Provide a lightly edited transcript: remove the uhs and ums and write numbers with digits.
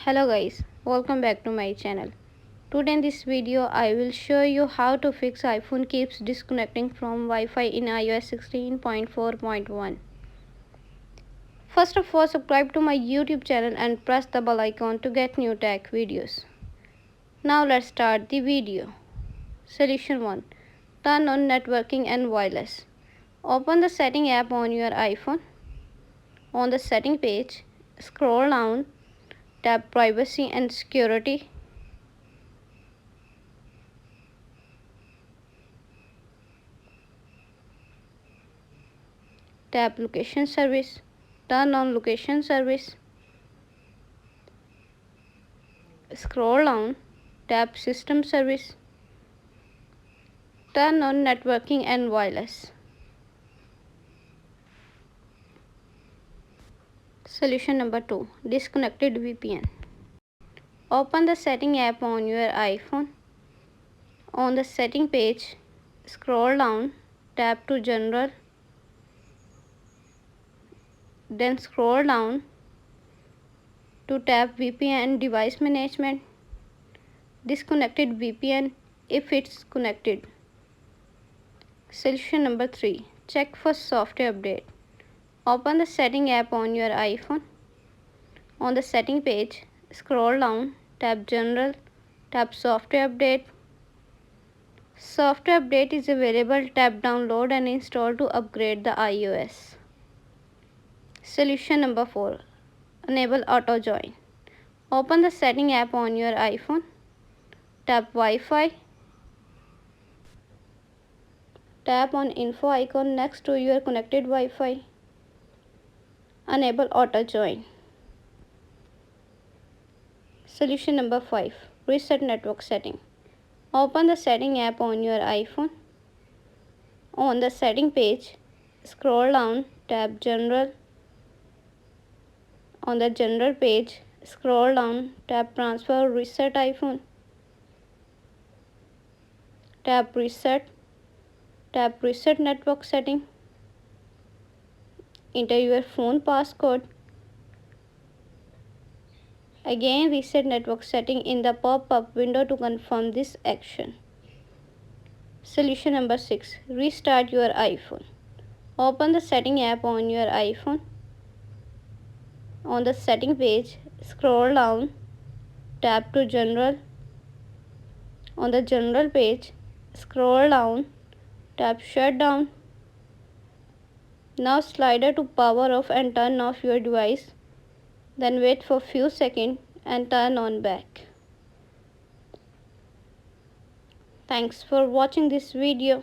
Hello guys, welcome back to my channel. Today in this video I will show you how to fix iPhone keeps disconnecting from Wi-Fi in iOS 16.4.1. First of all, subscribe to my YouTube channel and press the bell icon to get new tech videos. Now let's start the video. Solution 1. Turn on networking and wireless. Open the setting app on your iPhone. On the setting page, scroll down, tap privacy and security. Tap location service. Turn on location service. Scroll down, tap system service. Turn on networking and wireless. Solution number 2. Disconnected VPN. Open the setting app on your iPhone. On the setting page, scroll down, tap to general, then scroll down to tap VPN Device Management. Disconnected VPN if it's connected. Solution number 3. Check for software update. Open the setting app on your iPhone. On the setting page, scroll down, tap general, tap software update. Software update is available. Tap download and install to upgrade the iOS. Solution number 4. Enable auto join. Open the setting app on your iPhone. Tap Wi-Fi. Tap on info icon next to your connected Wi-Fi. Enable auto join. Solution number 5. Reset network setting. Open the setting app on your iPhone. On the setting page, scroll down, tap general. On the general page, scroll down, tap transfer reset iPhone. Tap reset network setting. Enter your phone passcode. Again reset network setting in the pop-up window to confirm this action. Solution number 6. Restart your iPhone. Open the setting app on your iPhone. On the setting page, scroll down, tap to general. On the general page, scroll down, tap shutdown. Now slider to power off and turn off your device. Then wait for few seconds and turn on back. Thanks for watching this video.